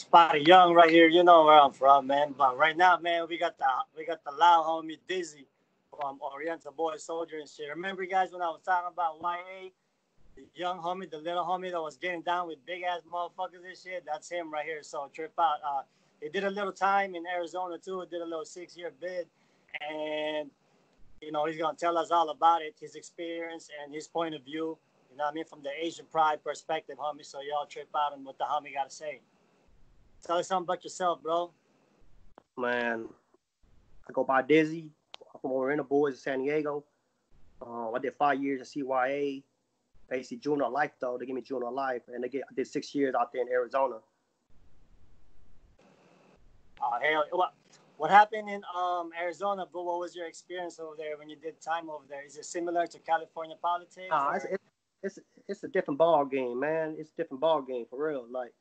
Spotty Young right here. You know where I'm from, man. But right now, man, we got the loud homie Dizzy from Oriental Boy Soldier and shit. Remember, guys, when I was talking about YA, the young homie, the little homie that was getting down with big ass motherfuckers and shit? That's him right here. So trip out. He did a little time in Arizona too. He did a little 6-year bid, and he's gonna tell us all about it, his experience and his point of view. You know what I mean, from the Asian pride perspective, homie. So y'all trip out on what the homie got to say. Tell us something about yourself, bro. Man, I go by Dizzy. I'm from Oriental Boys in San Diego. I did 5 years at CYA. Basically, juvenile life, though. They give me juvenile life. And I did 6 years out there in Arizona. Hell, what happened in Arizona, bro? What was your experience over there when you did time over there? Is it similar to California politics? It's a different ball game, man. It's a different ball game, for real. Like,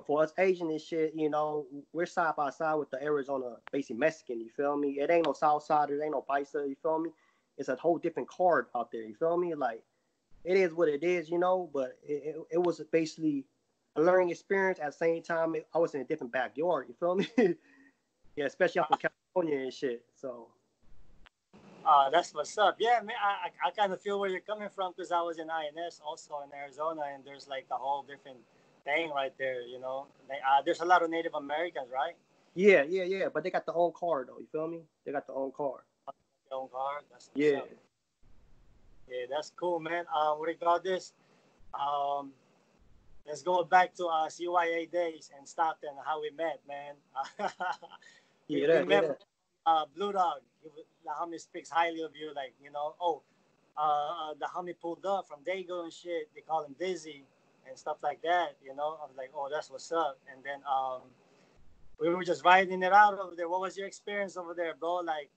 for us Asian and shit, we're side by side with the Arizona, basically Mexican, you feel me? It ain't no Southsiders, ain't no Paisa, you feel me? It's a whole different card out there, you feel me? Like, it is what it is, but it was basically a learning experience. At the same time, I was in a different backyard, you feel me? Yeah, especially up in California and shit, so. That's what's up. Yeah, man, I kind of feel where you're coming from because I was in INS also in Arizona, and there's like a whole different thing right there, there's a lot of Native Americans, right? Yeah, but they got their own car, though, you feel me? They got their own car. Their own car? That's what's yeah. up. Yeah, that's cool, man. What do you call this? Let's go back to CYA days in Stockton, how we met, man. we met Blue Dog. The homie speaks highly of you, like, the homie pulled up from Dago and shit. They call him Dizzy and stuff like that, I was like, oh, that's what's up. And then we were just riding it out over there. What was your experience over there, bro? Like,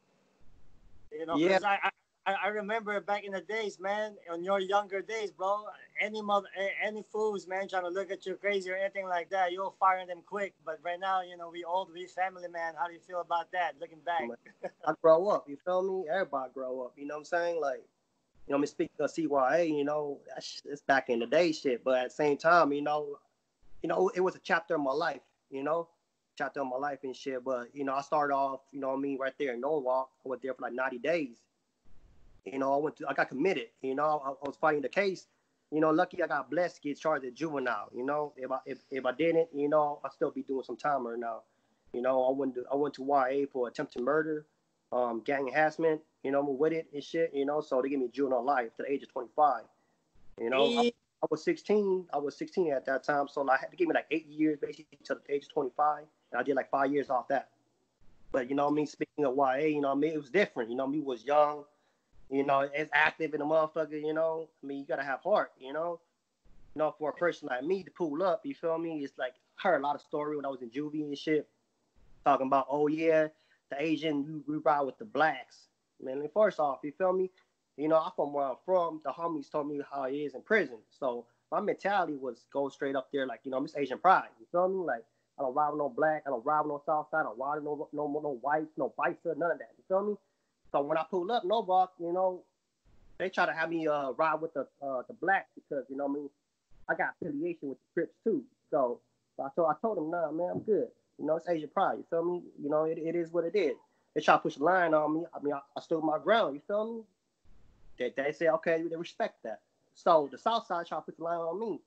because I remember back in the days, man, on your younger days, bro, any fools, man, trying to look at you crazy or anything like that, you'll fire them quick. But right now, we old, we family, man. How do you feel about that, looking back? I grow up, you feel me? Everybody grow up, you know what I'm saying? Like, me speaking of CYA, it's back in the day shit. But at the same time, it was a chapter of my life, chapter of my life and shit. But, I started off, right there in Norwalk. I went there for like 90 days. I got committed, I was fighting the case. Lucky I got blessed to get charged as juvenile, if I didn't, I'd still be doing some time right now. I went to YA for attempted murder, gang harassment, with it and shit, so they gave me juvenile life to the age of 25. I was 16. I was 16 at that time, so I had to give me like 8 years basically to the age of 25, and I did like 5 years off that. But speaking of YA, it was different. We was young, as active in the motherfucker. You gotta have heart. For a person like me to pull up, you feel me? It's like I heard a lot of story when I was in juvie and shit, talking about, oh yeah, the Asian, we ride with the blacks. Man, first off, you feel me? I'm from where I'm from. The homies told me how it is in prison. So my mentality was go straight up there, like, Miss Asian pride. You feel me? Like, I don't ride with no black. I don't ride with no south side. I don't ride with no whites, no bicep, none of that. You feel me? So when I pull up Novak, they try to have me ride with the blacks because, I got affiliation with the Crips too. So I told them, nah, man, I'm good. It's Asian pride. You feel me? It is what it is. They try to push a line on me. I stood my ground. You feel me? They say, okay, they respect that. So the South Side try to put the line on me.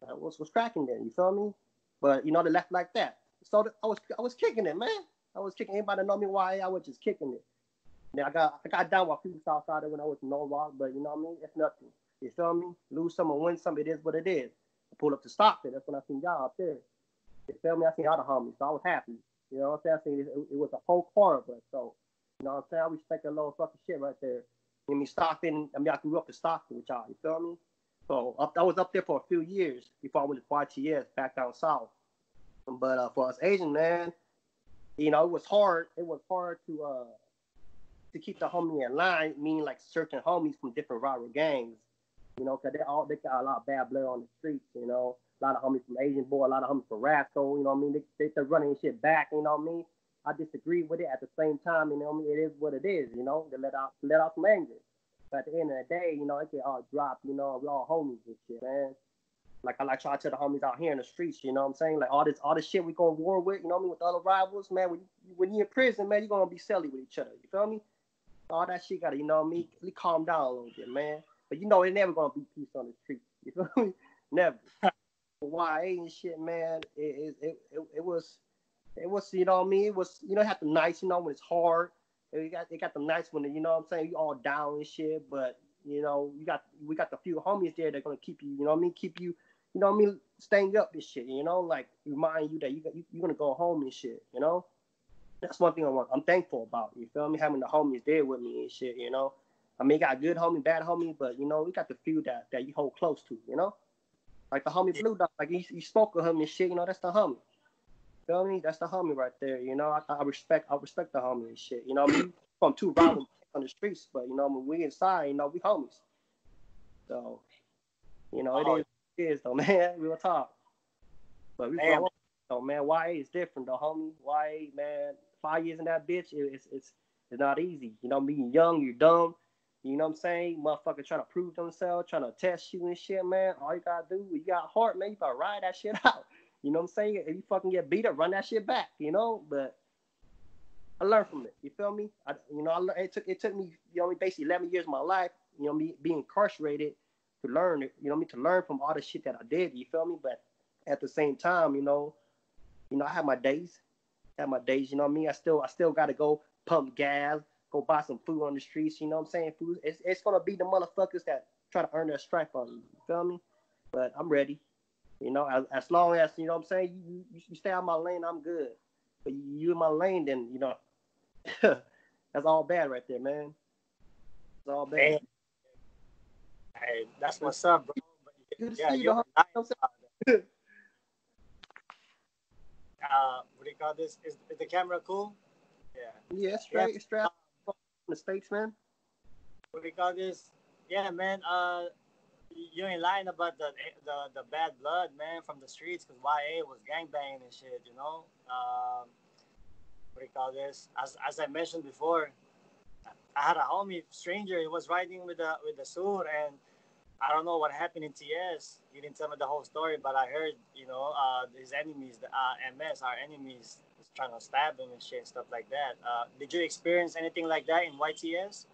What's cracking there? You feel me? But they left like that. So I was kicking it, man. I was kicking. Anybody know me why I was just kicking it. Now I got down with people South Side when I was in Norwalk, but it's nothing. You feel me? Lose some or win some, it is what it is. I pulled up to Stockton. That's when I seen y'all up there. You feel me? I seen all the homies, so I was happy. You know what I'm saying? It was a whole car of us. So, you know what I'm saying? I respect that little fucking shit right there. Stockton, I grew up in Stockton with y'all, you feel me? So I was up there for a few years before I went to YTS back down south. But for us Asian, man, it was hard. It was hard to keep the homie in line, meaning like certain homies from different rival gangs, because they got a lot of bad blood on the streets, a lot of homies from Asian Boy, a lot of homies from Rascal, they're running shit back, I disagree with it. At the same time, it is what it is, they let out some anger. But at the end of the day, it get all dropped, we're all homies and shit, man. Like I like try to tell the homies out here in the streets, you know what I'm saying? Like all this shit we go to war with, you know what I mean, with the other rivals, man. When you in prison, man, you're gonna be silly with each other. You feel me? All that shit gotta, you know what I mean? Really calm down a little bit, man. But you know, it never gonna be peace on the streets. You feel me? Never. YA and shit, man. It was, you know what I mean? It was, you know, it had the nights, you know, when it's hard. It got the nights when, you know what I'm saying, you all down and shit. But you know, we got the few homies there that gonna keep you, you know what I mean? Keep you, you know what I mean, staying up and shit. You know, like remind you that you're gonna go home and shit. You know, that's one thing I'm thankful about. You feel me? Having the homies there with me and shit. You know, I mean, got good homie, bad homie, but you know, we got the few that you hold close to. You know, like the homie Blue Dog, like you spoke of him and shit. You know, that's the homie. Feel me? That's the homie right there. You know, I respect the homie and shit. You know, we from two rivals on the streets, but you know, when we inside, you know, we homies. So, you know, it is though, man. Real talk. But we grow up though, man. YA is different though, homie. YA, man. 5 years in that bitch, it's not easy. You know, being young, you're dumb. You know what I'm saying? Motherfucker trying to prove themselves, trying to test you and shit, man. All you gotta do, you got heart, man. You gotta ride that shit out. You know what I'm saying? If you fucking get beat up, run that shit back, you know? But I learned from it. You feel me? It took me, you know, basically 11 years of my life, you know, me being incarcerated to learn it, you know, to learn from all the shit that I did. You feel me? But at the same time, you know, I have my days. You know what I mean? I still gotta go pump gas, go buy some food on the streets, you know what I'm saying? Food, it's gonna be the motherfuckers that try to earn their stripe on you. You feel me? But I'm ready. You know, as long as, you know what I'm saying, you stay out of my lane, I'm good. But you in my lane, then, you know, that's all bad right there, man. It's all bad. Hey, that's what's up, bro. Good to see you, what do you call this? Is the camera cool? Yeah. Yeah, straight from the States, man. What do you call this? Yeah, man. You ain't lying about the bad blood, man, from the streets, because YA was gangbanging and shit, you know. What do you call this? As I mentioned before, I had a homie, stranger. He was riding with the suit, and I don't know what happened in TS. He didn't tell me the whole story, but I heard, you know, his enemies, the MS, our enemies, was trying to stab him and shit and stuff like that. Did you experience anything like that in YTS?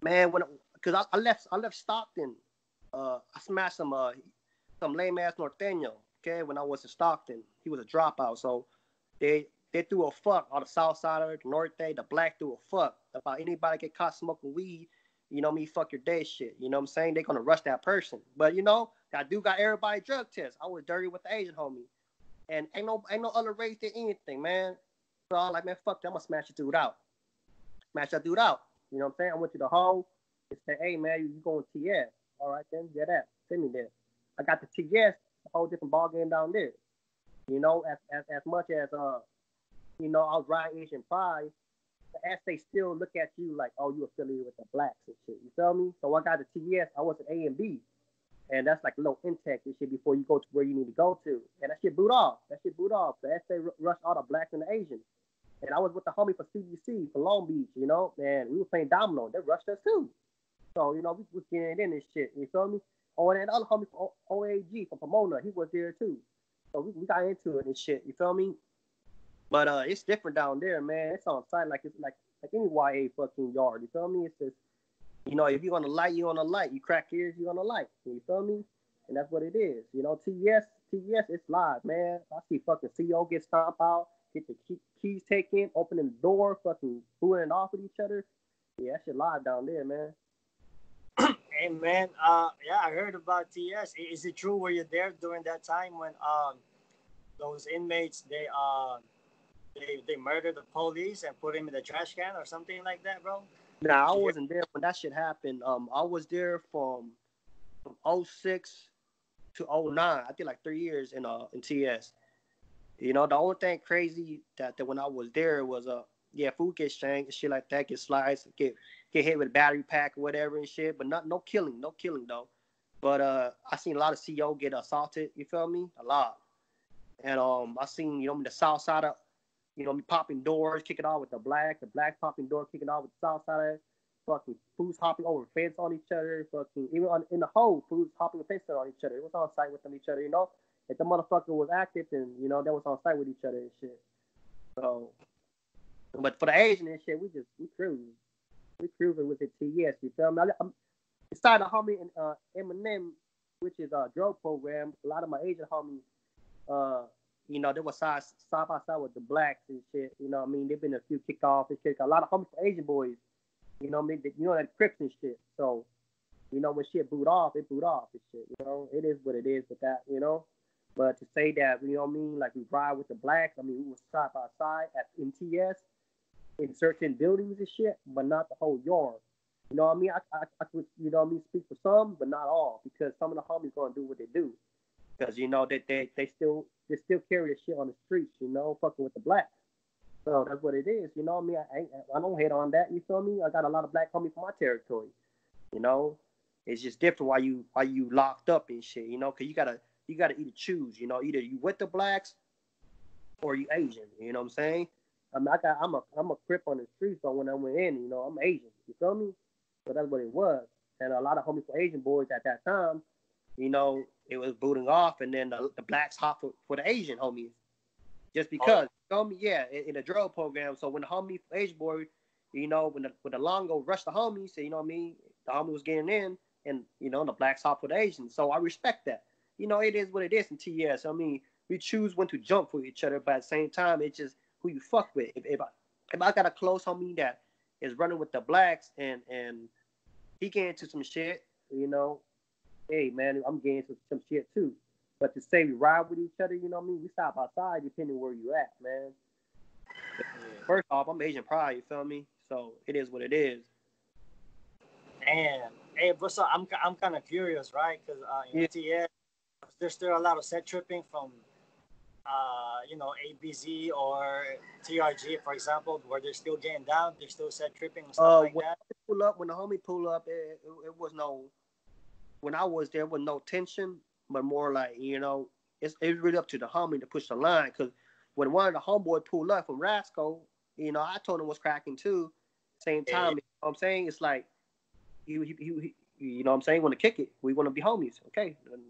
Man, because I left Stockton. I smashed some lame ass Norteño. Okay, when I was in Stockton, he was a dropout. So they threw a fuck on the south side of the Norte. The black threw a fuck about anybody get caught smoking weed. You know me, fuck your day shit. You know what I'm saying? They're gonna rush that person. But you know, that dude got everybody drug test. I was dirty with the Asian homie, and ain't no other race did anything, man. So I was like, man, fuck that. I'm gonna smash that dude out. Smash that dude out. You know what I'm saying? I went to the home and said, hey man, you going to TS? All right, then get that. Send me there. I got the TS, a whole different ball game down there. You know, as much as you know, I was riding Asian Pride, as they still look at you like, oh, you affiliated with the blacks and shit. You feel me? So I got the TS. I was an A and B, and that's like a little intake and shit before you go to where you need to go to. And that shit boot off. The SA rushed all the blacks and the Asians. And I was with the homie for CBC for Long Beach. You know, man, we were playing domino. They rushed us too. So, you know, we was getting in this shit. You feel me? Oh, and the other homie from OAG from Pomona, he was there too. So we got into it and shit. You feel me? But it's different down there, man. It's on site like it's like any YA fucking yard. You feel me? It's just, you know, if you're gonna light, you're gonna light. You crack ears, you're gonna light. You feel me? And that's what it is. You know, TS, it's live, man. I see fucking CO get stomped out, get the keys taken, opening the door, fucking booing off with each other. Yeah, that shit live down there, man. Hey man, yeah, I heard about TS. Is it true? Were you there during that time when those inmates they murdered the police and put him in the trash can or something like that, bro? Nah, I wasn't there when that shit happened. I was there from 06 to 09. I did like 3 years in TS. You know, the only thing crazy that when I was there was food gets shanked and shit like that, get sliced, get hit with a battery pack or whatever and shit, but no killing though. But I seen a lot of CO get assaulted, you feel me? A lot. And I seen, you know, the south side of, you know, me popping doors, kicking off with the black popping door, kicking off with the south side of it. fucking fools hopping over fence on each other, fucking even in the hole, fools hopping the fence on each other. It was on site with them each other, you know. If the motherfucker was active, then you know they was on site with each other and shit. So, but for the Asian and shit, we cruising with the TS. You feel me? Besides the homie in Eminem, which is a drug program, a lot of my Asian homies, you know, they were side by side with the blacks and shit. You know what I mean? They've been a few kickoffs and shit. A lot of homies for Asian boys. You know what I mean? You know that Crips and shit. So, you know, when shit boot off, it boot off and shit. You know, it is what it is with that, you know. But to say that, you know what I mean, like we ride with the blacks, I mean, we were side by side in TS in certain buildings and shit, but not the whole yard. You know what I mean? I could, you know what I mean, speak for some, but not all, because some of the homies gonna do what they do. Because, you know, they still carry the shit on the streets, you know, fucking with the blacks. So that's what it is, you know what I mean? I don't hate on that, you feel me? I got a lot of black homies from my territory, you know? It's just different why you locked up and shit, you know? Because you gotta either choose, you know, either you with the blacks or you Asian, you know what I'm saying? I mean, I'm a Crip on the streets, but when I went in, you know, I'm Asian, you feel me? So that's what it was. And a lot of homies for Asian boys at that time, you know, it was booting off, and then the blacks hop for the Asian homies. Just because, you feel me? Yeah, in the drug program. So when the homie for Asian boy, you know, when the Longo rushed the homies, so, you know what I mean? The homie was getting in, and, you know, the blacks hop for the Asians. So I respect that. You know, it is what it is in TS. I mean, we choose when to jump for each other, but at the same time, it's just who you fuck with. If I got a close homie that is running with the blacks and he getting into some shit, you know, hey, man, I'm getting into some shit too. But to say we ride with each other, you know what I mean? We side by side depending where you at, man. First off, I'm Asian pride, you feel me? So it is what it is. And hey, but so I'm kind of curious, right? Because in TS, there's still a lot of set tripping from, you know, ABZ or TRG, for example, where they're still getting down, they're still set tripping and stuff like that. When the homie pull up, it was no. When I was there, was no tension, but more like, you know, it's really up to the homie to push the line. Because when one of the homeboy pulled up from Rasco, you know, I told him what's cracking too. Same time, you know what I'm saying? It's like, he you know what I'm saying? Want to kick it. We want to be homies. Okay. And,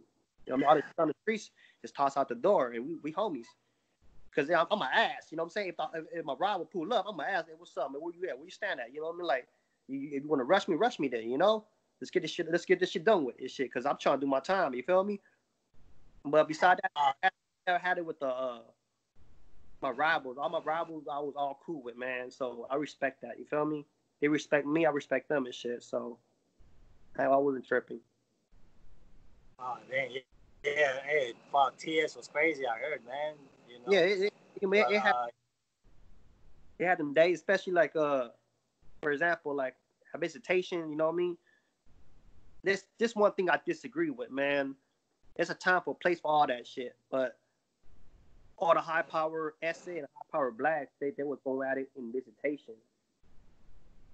you know, all this on the streets, just toss out the door, and we homies. Because I'm my ass, you know what I'm saying? If my ride would pull up, I'm my ass. Hey, what's up, man? Where you at? Where you stand at? You know what I mean? Like, if you want to rush me then, you know? Let's get this shit done with this shit, because I'm trying to do my time, you feel me? But besides that, I never had it with my rivals. All my rivals, I was all cool with, man. So I respect that, you feel me? They respect me, I respect them and shit. So I wasn't tripping. Oh, man, yeah, hey, fuck, TS was crazy, I heard, man. You know? Yeah, it had them days, especially like, for example, like a visitation, you know what I mean? This one thing I disagree with, man. It's a time for a place for all that shit, but all the high power SA and high power blacks, they would go at it in visitation.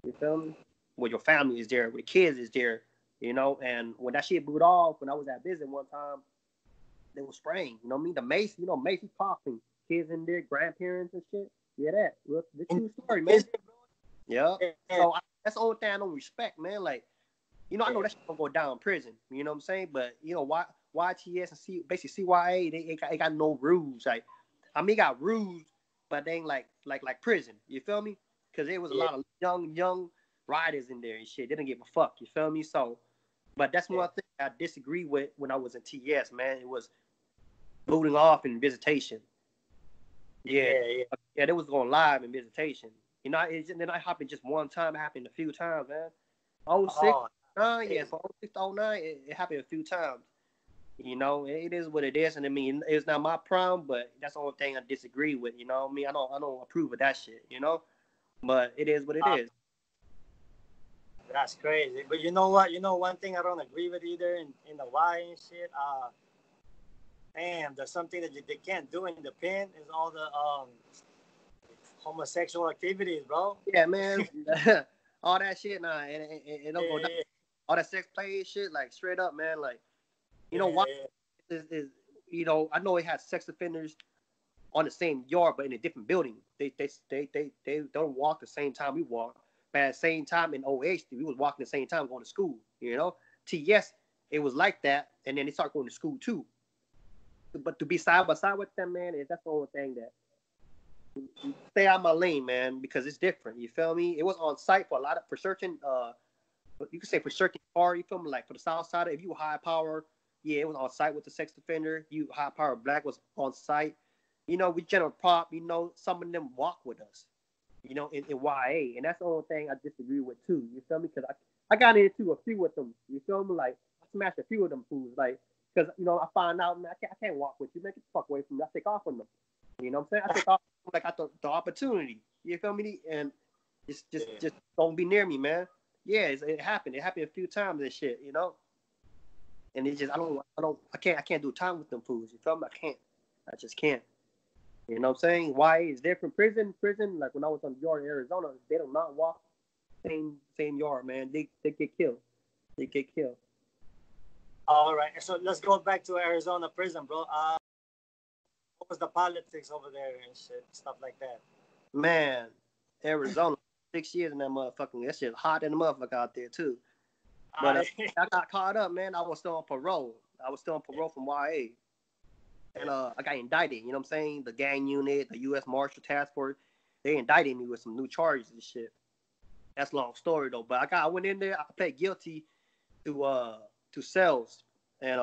You feel me? Where your family is there, where the kids is there, you know. And when that shit blew off, when I was at visit one time, they were spraying. You know what I mean? The Mace, you know, Mace is popping. Kids in there, grandparents and shit. Yeah, that. Look, the true story, man. Yeah. So that's the only thing I don't respect, man. Like, you know, I know that shit gonna go down in prison. You know what I'm saying? But you know, YTS and basically CYA, they got no rules. Like, I mean, got rules, but they ain't like prison. You feel me? Because there was a lot of young riders in there and shit. They didn't give a fuck. You feel me? So, but that's one thing I disagree with when I was in TS, man. It was booting off in visitation. Yeah, they was going live in visitation. You know, it didn't happen just one time. It happened a few times, man. 06, 09, yeah, from 06 to 09, it happened a few times. You know, it is what it is, and I mean, it's not my problem, but that's the only thing I disagree with. You know what I mean? I don't approve of that shit. You know, but it is what it is. That's crazy. But you know what? You know one thing I don't agree with either in the Y and shit. Damn, there's something that they can't do in the pen is all the homosexual activities, bro. Yeah, man. All that shit, nah, it don't go down. All that sex play shit, like straight up, man. Like, you know why? Is you know, I know it has sex offenders on the same yard, but in a different building. They don't walk the same time we walk. But at the same time in OH, we was walking the same time going to school. You know, TS it was like that, and then they start going to school too. But to be side by side with them, man, that's the only thing that stay out my lane, man, because it's different. You feel me? It was on site for a lot of for searching. You could say for searching car. You feel me? Like for the South Side, if you were high power, yeah, it was on site with the sex offender. You high power black was on site. You know, we general prop. You know, some of them walk with us. You know, in YA, and that's the only thing I disagree with too. You feel me? Because I got into a few with them. You feel me? Like I smashed a few of them fools. Like because you know I find out, man, I can't walk with you. Man, get the fuck away from me. I take off on them. You know what I'm saying? I take off like I got the opportunity. You feel me? And just don't be near me, man. Yeah, it happened. It happened a few times and shit, you know. And it just I can't do time with them fools. You feel me? I just can't. You know what I'm saying? Why is different? Prison. Like when I was on yard in Arizona, they do not walk same yard, man. They get killed. They get killed. All right, so let's go back to Arizona prison, bro. What was the politics over there and shit, stuff like that? Man, Arizona, 6 years in that motherfucking. That shit hot in the motherfucker out there too. But I got caught up, man. I was still on parole. From YA. And I got indicted, you know what I'm saying? The gang unit, the U.S. Marshal Task Force, they indicted me with some new charges and shit. That's a long story though. But I went in there, I pled guilty to cells, and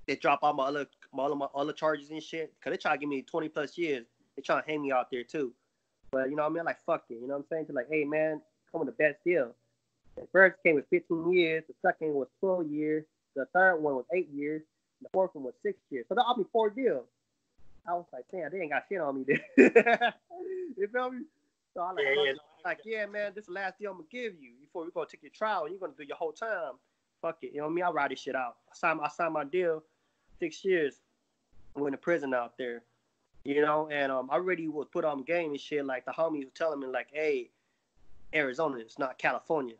they drop all my other charges and shit. Cause they try to give me 20 plus years. They try to hang me out there too. But you know what I mean? Like fuck it, you know what I'm saying? So like, hey man, come with the best deal. The first came with 15 years. The second was 12 years. The third one was 8 years. The fourth one was 6 years. So they offered me 4 deals. I was like, damn, they ain't got shit on me there. You feel me? So I like, yeah, man, this is the last deal I'm gonna give you before we're gonna take your trial and you're gonna do your whole time. Fuck it. You know what I mean? I'll ride this shit out. I signed my deal, 6 years. I went to prison out there. You know, and I already was put on game and shit. Like the homies were telling me, like, hey, Arizona is not California.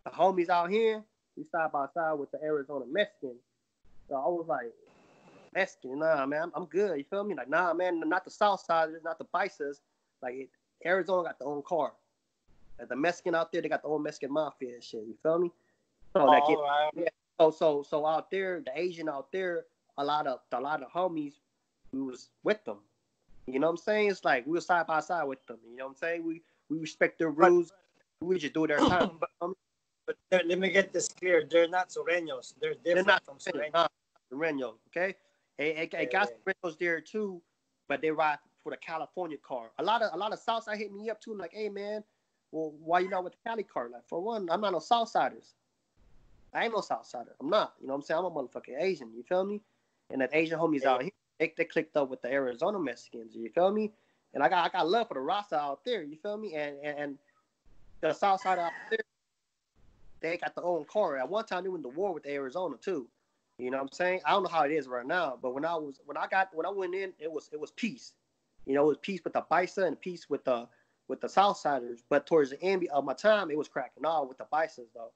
The homies out here, we side by side with the Arizona Mexicans. So I was like, Mexican, nah, man, I'm good. You feel me? Like, nah, man, not the South Siders, not the Bisons. Like, Arizona got their own car. Like, the Mexican out there, they got the old Mexican mafia and shit. You feel me? So so out there, the Asian out there, a lot of homies, we was with them. You know what I'm saying? It's like we were side by side with them. You know what I'm saying? We respect their rules. We just do their time. But let me get this clear. They're not Sureños. They're different from Sureños. Sureños, okay? It got Sureños there too, but they ride for the California car. A lot of Southside hit me up too, like, hey man, well, why you not with the Cali car? Like, for one, I'm not no Southsiders. I ain't no Southsider. I'm not. You know what I'm saying? I'm a motherfucking Asian. You feel me? And that Asian homies out here, they clicked up with the Arizona Mexicans. You feel me? And I got love for the Rasta out there. You feel me? And the Southside out there, they got their own car. At one time, they went to war with Arizona too. You know what I'm saying? I don't know how it is right now, but when I went in, it was peace. You know, it was peace with the Bison and peace with the Southsiders. But towards the end of my time, it was cracking out with the Bisons though.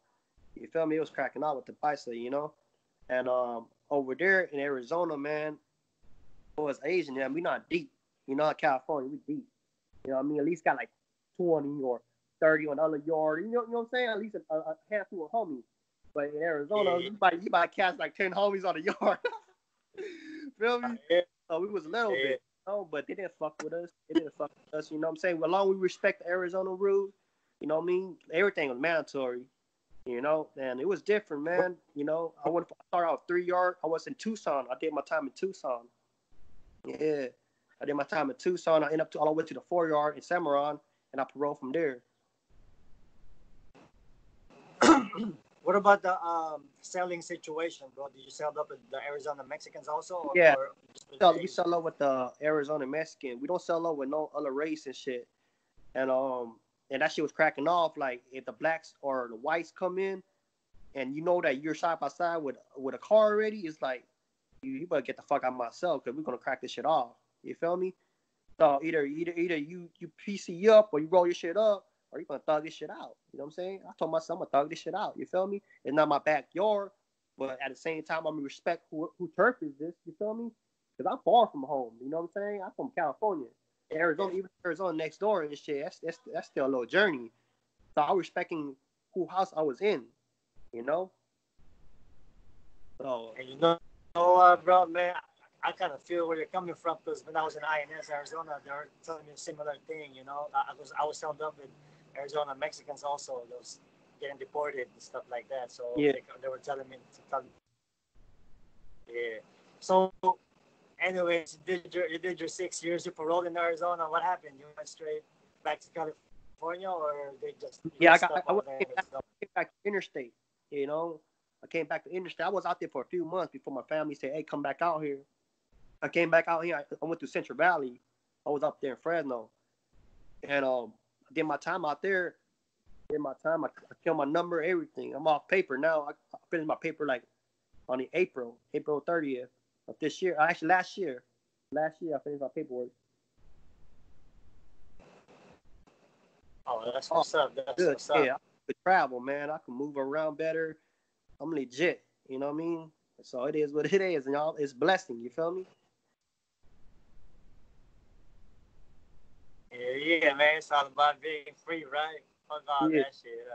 You feel me? It was cracking out with the Bison, you know. And over there in Arizona, man, for us Asian, yeah, we not deep. You know, in California, we deep. You know what I mean? At least got like 20 or 30 on the other yard. You know what I'm saying? At least a handful of homies. But in Arizona, you might catch like 10 homies on the yard. Feel me? So we was a little bit, you know, but they didn't fuck with us. You know what I'm saying? As long as we respect the Arizona rules, you know what I mean? Everything was mandatory, you know, and it was different, man. You know, I started out 3 yard. I was in Tucson. I did my time in Tucson. Yeah. I did my time in Tucson. I ended up all the way to the 4 yard in Cimarron, and I paroled from there. What about the selling situation, bro? Did you sell up with the Arizona Mexicans also? Or, yeah, or we sell up with the Arizona Mexican. We don't sell up with no other race and shit. And that shit was cracking off. Like if the blacks or the whites come in, and you know that you're side by side with a car already, it's like you better get the fuck out of myself because we're gonna crack this shit off. You feel me? So either you PC up or you roll your shit up, or you gonna thug this shit out. You know what I'm saying? I told myself I'm gonna thug this shit out. You feel me? It's not my backyard, but at the same time, I'm gonna respect who turf is this. You feel me? Because I'm far from home. You know what I'm saying? I'm from California. Arizona, even Arizona next door and shit, that's still a little journey. So I was respecting who house I was in, you know? So, and bro, man, I kind of feel where you're coming from, because when I was in INS, Arizona, they were telling me a similar thing, you know? I was held up with Arizona Mexicans also, those getting deported and stuff like that. So yeah. they were telling me yeah. So anyways, you did your 6 years, you paroled in Arizona. What happened? You went straight back to California, or they just Yeah, came back to interstate, you know? I came back to interstate. I was out there for a few months before my family said, hey, come back out here. I came back out here. I went to Central Valley. I was up there in Fresno. And I did my time out there. I killed my number, everything. I'm off paper now. I finished my paper like on the April 30th of this year. Actually, last year I finished my paperwork. Oh, that's what's up. That's good. What's up. Yeah, I could travel, man. I can move around better. I'm legit. You know what I mean? So it is what it is, and y'all, it's a blessing. You feel me? Yeah, man. It's all about being free, right? Fuck all that shit.